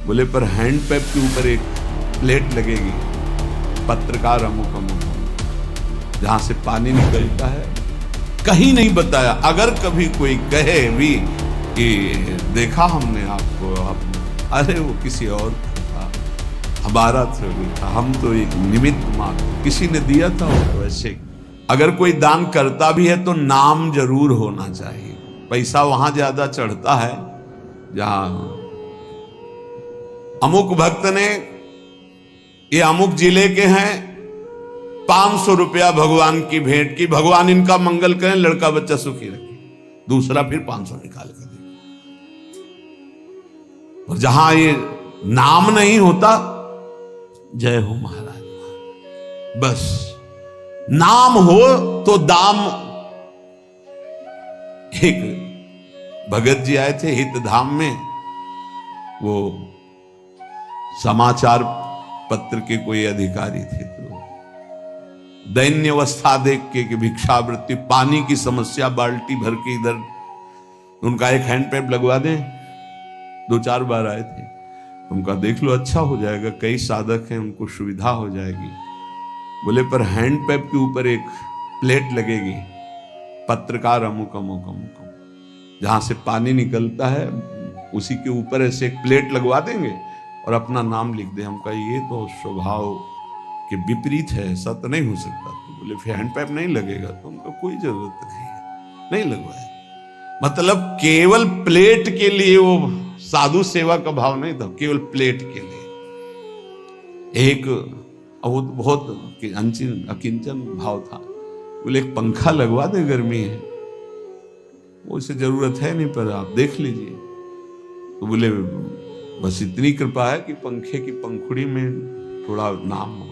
बोले पर hand pipe के ऊपर एक प्लेट लगेगी, पत्रकार अमुक अमुक, जहां से पानी निकलता है। कहीं नहीं बताया। अगर कभी कोई कहे भी कि देखा हमने आपको, अरे वो किसी और था, हमारा थोड़ी था, हम तो एक निमित्त मात्र, किसी ने दिया था वो। ऐसे अगर कोई दान करता भी है तो नाम जरूर होना चाहिए। पैसा वहां ज्यादा चढ़ता है जहां अमुक भक्त ने, ये अमुक जिले के हैं, 500 रुपया भगवान की भेंट की, भगवान इनका मंगल करें, लड़का बच्चा सुखी रखे। दूसरा फिर 500 निकाल कर दे। और जहां ये नाम नहीं होता, जय हो महाराज, बस नाम हो तो दाम। एक भगत जी आए थे हित धाम में, वो समाचार पत्र के कोई अधिकारी थे, तो दैन्य अवस्था देख के कि भिक्षावृत्ति, पानी की समस्या, बाल्टी भर के इधर उनका एक हैंड पैप लगवा दें। 2-4 बार आए थे, उनका देख लो अच्छा हो जाएगा, कई साधक हैं, उनको सुविधा हो जाएगी। बोले पर हैंड पैप के ऊपर एक प्लेट लगेगी, पत्रकार अमुक अमुक अमुक, जहां से पानी निकलता है उसी के ऊपर ऐसे एक प्लेट लगवा देंगे और अपना नाम लिख दे। हम कहा ये तो स्वभाव के विपरीत है, ऐसा तो नहीं हो सकता। तो बोले फिर हैंड पैप नहीं लगेगा। तो उनको कोई जरूरत नहीं लगवाया। मतलब केवल प्लेट के लिए, वो साधु सेवा का भाव नहीं था, केवल प्लेट के लिए एक बहुत अकिंचन भाव था। बोले एक पंखा लगवा दे, गर्मी है, वो इसे जरूरत है नहीं, पर आप देख लीजिए। तो बोले बस इतनी कृपा है कि पंखे की पंखुड़ी में थोड़ा नाम हो।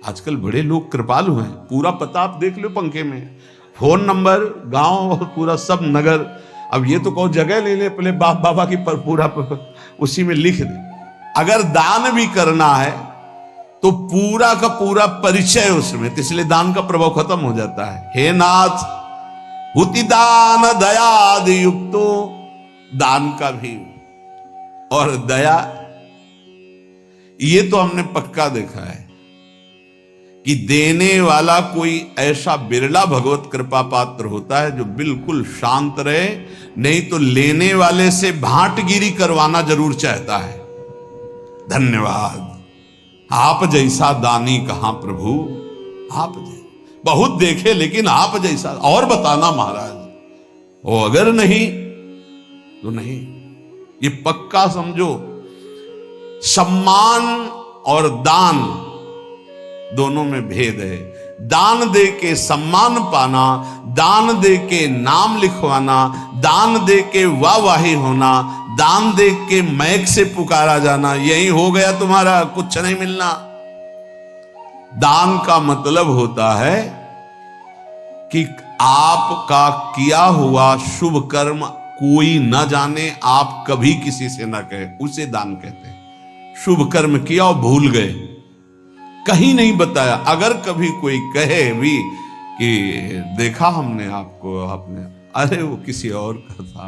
आजकल बड़े लोग कृपालु हैं, पूरा पता आप देख लो पंखे में, फोन नंबर, गांव, पूरा सब नगर। अब ये तो कहो जगह ले ले, पहले बाप बाबा की पूरा उसी में लिख दे। अगर दान भी करना है तो पूरा का पूरा परिचय उसमें, तो इसलिए दान का प्रभाव खत्म हो जाता है। हे नाथ हुति दान दयादि युक्तो, दान का भी और दया, ये तो हमने पक्का देखा है कि देने वाला कोई ऐसा बिरला भगवत कृपा पात्र होता है जो बिल्कुल शांत रहे, नहीं तो लेने वाले से भांटगिरी करवाना जरूर चाहता है। धन्यवाद, आप जैसा दानी कहां प्रभु, आप बहुत देखे लेकिन आप जैसा, और बताना महाराज। वो अगर नहीं तो नहीं, ये पक्का समझो। सम्मान और दान दोनों में भेद है। दान दे के सम्मान पाना, दान दे के नाम लिखवाना, दान दे के वाहवाही होना, दान दे के मैक से पुकारा जाना, यही हो गया तुम्हारा, कुछ नहीं मिलना। दान का मतलब होता है कि आपका किया हुआ शुभ कर्म कोई न जाने, आप कभी किसी से ना कहे, उसे दान कहते हैं। शुभ कर्म किया और भूल गए, कहीं नहीं बताया। अगर कभी कोई कहे भी कि देखा हमने आपको, आपने, अरे वो किसी और का था,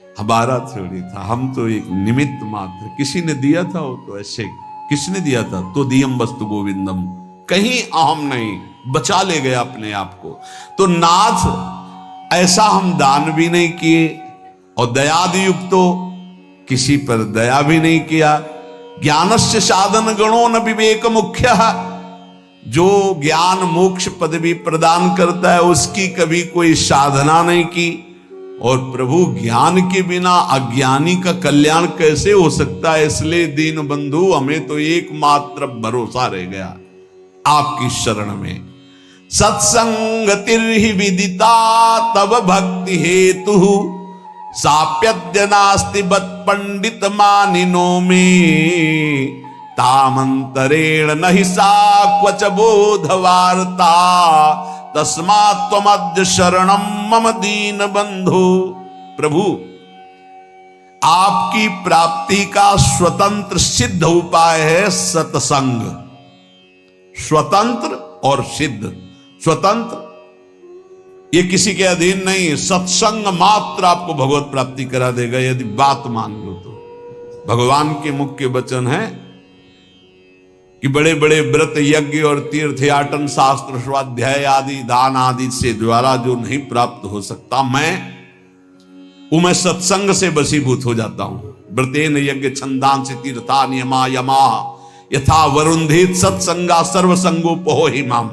हमारा थोड़ी था, हम तो एक निमित्त मात्र, किसी ने दिया था वो तो ऐसे, किसने दिया था तो दियम वस्तु गोविंदम, कहीं अहम नहीं, बचा ले गया अपने आप को। तो नाथ ऐसा हम दान भी नहीं किए और दयादि युक्तो, किसी पर दया भी नहीं किया। ज्ञानस्य साधन गणो न विवेक मुख्य, जो ज्ञान मोक्ष पदवी प्रदान करता है उसकी कभी कोई साधना नहीं की। और प्रभु ज्ञान के बिना अज्ञानी का कल्याण कैसे हो सकता है, इसलिए दीन बंधु हमें तो एकमात्र भरोसा रह गया आपकी शरण में। सत्संगतिर्हि विदिता तब भक्ति हेतु, साप्यद्य नास्ति बत पंडित मानिनो में, तामंतरेण नहि सा क्वच बोध वार्ता, तस्मात् त्वमद्य शरणम मम दीन बंधु। प्रभु आपकी प्राप्ति का स्वतंत्र सिद्ध उपाय है सत्संग। स्वतंत्र और सिद्ध, स्वतंत्र ये किसी के अधीन नहीं, सत्संग मात्र आपको भगवत प्राप्ति करा देगा, यदि बात मान लो तो। भगवान के मुख के वचन है कि बड़े बड़े व्रत यज्ञ और तीर्थयाटन शास्त्र स्वाध्याय आदि दान आदि से द्वारा जो नहीं प्राप्त हो सकता, मैं सत्संग से वशीभूत हो जाता हूं। व्रतेन यज्ञ छंदांसि तीर्था नियमा यमा यथा वरुंधित सत्संगा सर्वसंगोपहो हिमाम।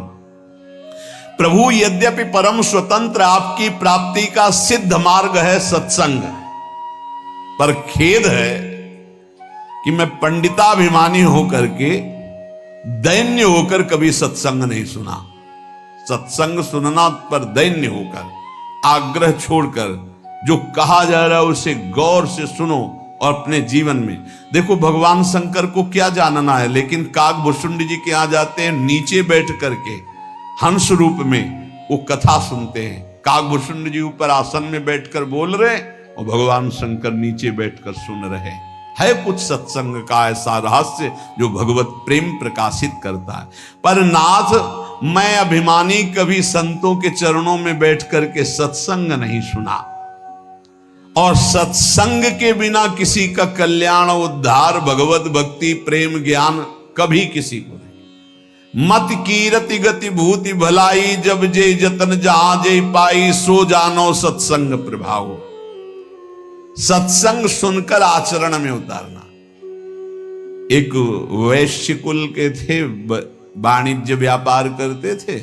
प्रभु यद्यपि परम स्वतंत्र आपकी प्राप्ति का सिद्ध मार्ग है सत्संग, पर खेद है कि मैं पंडिताभिमानी होकर के दैन्य होकर कभी सत्संग नहीं सुना। सत्संग सुनना पर दैन्य होकर, आग्रह छोड़कर जो कहा जा रहा है उसे गौर से सुनो और अपने जीवन में देखो। भगवान शंकर को क्या जानना है, लेकिन काकभूषुंड जी के यहां जाते हैं, नीचे बैठ करके हंस रूप में वो कथा सुनते हैं। काकभूषुंड जी ऊपर आसन में बैठकर बोल रहे और भगवान शंकर नीचे बैठकर सुन रहे है। कुछ सत्संग का ऐसा रहस्य जो भगवत प्रेम प्रकाशित करता है। पर नाथ, मैं अभिमानी कभी संतों के चरणों में बैठ करके सत्संग नहीं सुना, और सत्संग के बिना किसी का कल्याण उद्धार भगवत भक्ति प्रेम ज्ञान कभी किसी को नहीं। मत कीरति गति भूति भलाई, जब जे जतन जहां जे पाई, सो जानो सत्संग प्रभाव। सत्संग सुनकर आचरण में उतारना। एक वैश्य कुल के थे, वाणिज्य व्यापार करते थे,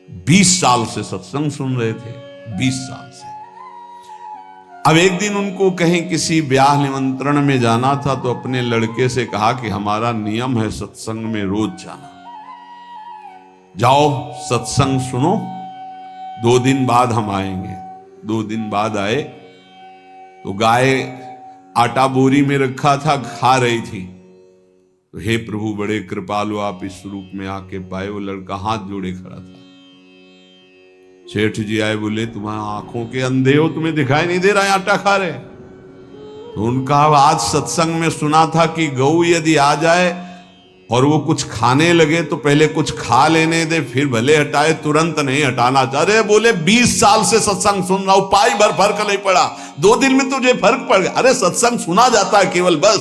20 साल से सत्संग सुन रहे थे, 20 साल से। अब एक दिन उनको कहीं किसी ब्याह निमंत्रण में जाना था, तो अपने लड़के से कहा कि हमारा नियम है सत्संग में रोज जाना, जाओ सत्संग सुनो, 2 दिन बाद हम आएंगे। 2 दिन बाद आए तो गाय आटा बोरी में रखा था, खा रही थी। तो हे प्रभु बड़े कृपालु, आप इस रूप में आके पाए। वो लड़का हाथ जोड़े खड़ा था। सेठ जी आए, बोले तुम्हारी आंखों के अंधे हो, तुम्हें दिखाई नहीं दे रहा है आटा खा रहे? तो उनका आज सत्संग में सुना था कि गऊ यदि आ जाए और वो कुछ खाने लगे तो पहले कुछ खा लेने दे, फिर भले हटाए, तुरंत नहीं हटाना चाह रहे। बोले 20 साल से सत्संग सुन रहा हूं, पाई भर फर्क नहीं पड़ा, 2 दिन में तुझे फर्क पड़ गया। अरे सत्संग सुना जाता है केवल, बस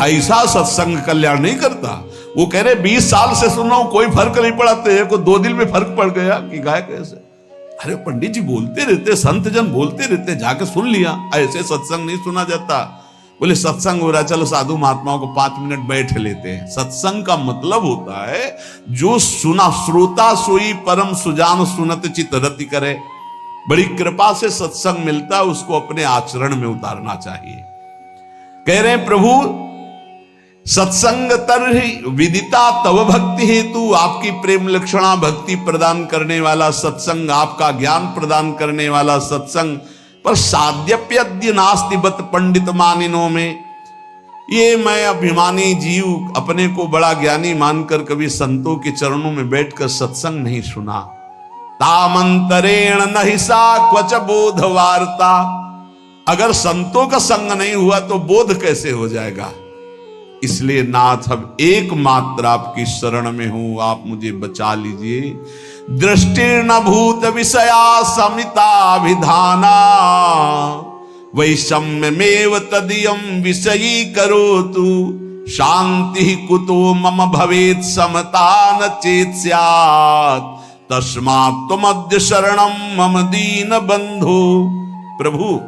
ऐसा सत्संग कल्याण नहीं करता। वो कह रहे 20 साल से सुन रहा हूं, कोई फर्क नहीं पड़ा, तेरे को 2 दिन में फर्क पड़ गया कि गाय कैसे? अरे पंडित जी बोलते रहते, संत जन बोलते रहते, जाके सुन लिया, ऐसे सत्संग नहीं सुना जाता। बोले सत्संग हो रहा, चलो साधु महात्माओं को 5 मिनट बैठ लेते हैं। सत्संग का मतलब होता है जो सुना, श्रोता सोई परम सुजान सुनत चित रति करे। बड़ी कृपा से सत्संग मिलता है, उसको अपने आचरण में उतारना चाहिए। कह रहे हैं प्रभु सत्संग तरहि विदिता तव भक्ति हेतु, आपकी प्रेम लक्षणा भक्ति प्रदान करने वाला सत्संग, आपका ज्ञान प्रदान करने वाला सत्संग, पर साध्यप्यद्य नास्ति बत पंडित मानिनों में। ये मैं अभिमानी जीव अपने को बड़ा ज्ञानी मानकर कभी संतों के चरणों में बैठकर सत्संग नहीं सुना। तामंतरेण नहि सा क्वच बोध वार्ता। अगर संतों का संग नहीं हुआ तो बोध कैसे हो जाएगा? इसलिए नाथ अब एकमात्र आपकी शरण में हूं, आप मुझे बचा लीजिए। दृष्टिर्न भूत विषया समिताभिधाना, वैषम्यमेव तदीयं विषयी करोतु, शांति कुतो मम भवेत् समता न चेत् स्यात्, तस्मात् त्वमद्य शरणं मम दीन बंधो। प्रभु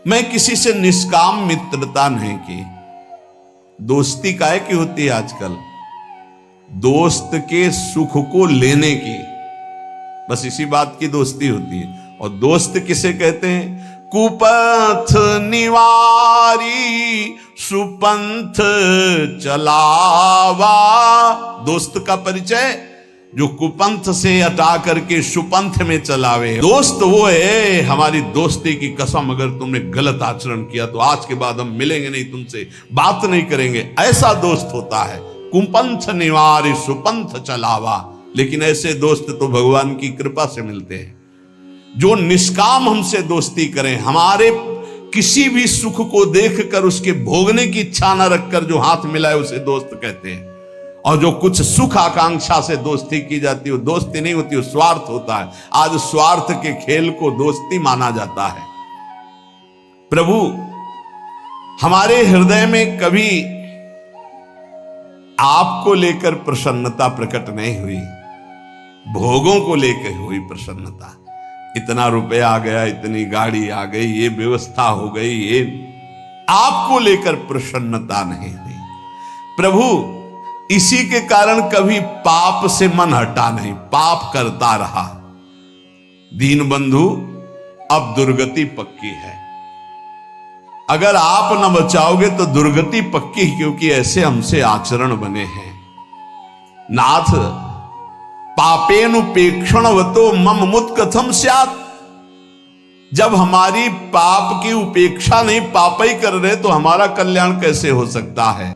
मैं किसी से निष्काम मित्रता नहीं की। दोस्ती काहे की होती है आजकल? दोस्त के सुख को लेने की, बस इसी बात की दोस्ती होती है। और दोस्त किसे कहते हैं? कुपथ निवारी सुपंथ चलावा। दोस्त का परिचय जो कुपंथ से हटा करके सुपंथ में चलावे। दोस्त वो है, हमारी दोस्ती की कसम, अगर तुमने गलत आचरण किया तो आज के बाद हम मिलेंगे नहीं, तुमसे बात नहीं करेंगे, ऐसा दोस्त होता है। कुपंथ निवारी सुपंथ चलावा। लेकिन ऐसे दोस्त तो भगवान की कृपा से मिलते हैं, जो निष्काम हमसे दोस्ती करें, हमारे किसी भी सुख को देखकर उसके भोगने की इच्छा न रखकर जो हाथ मिलाए उसे दोस्त कहते हैं। और जो कुछ सुख आकांक्षा से दोस्ती की जाती है वो दोस्ती नहीं होती, वो स्वार्थ होता है। आज स्वार्थ के खेल को दोस्ती माना जाता है। प्रभु हमारे हृदय में कभी आपको लेकर प्रसन्नता प्रकट नहीं हुई, भोगों को लेकर हुई प्रसन्नता। इतना रुपया आ गया, इतनी गाड़ी आ गई, ये व्यवस्था हो गई, ये आपको लेकर प्रसन्नता नहीं हुई। प्रभु इसी के कारण कभी पाप से मन हटा नहीं, पाप करता रहा। दीन बंधु अब दुर्गति पक्की है, अगर आप न बचाओगे तो दुर्गति पक्की, क्योंकि ऐसे हमसे आचरण बने हैं। नाथ पापेनुपेक्षणवतो मम मुत कथम स्यात्। जब हमारी पाप की उपेक्षा नहीं, पाप ही कर रहे, तो हमारा कल्याण कैसे हो सकता है।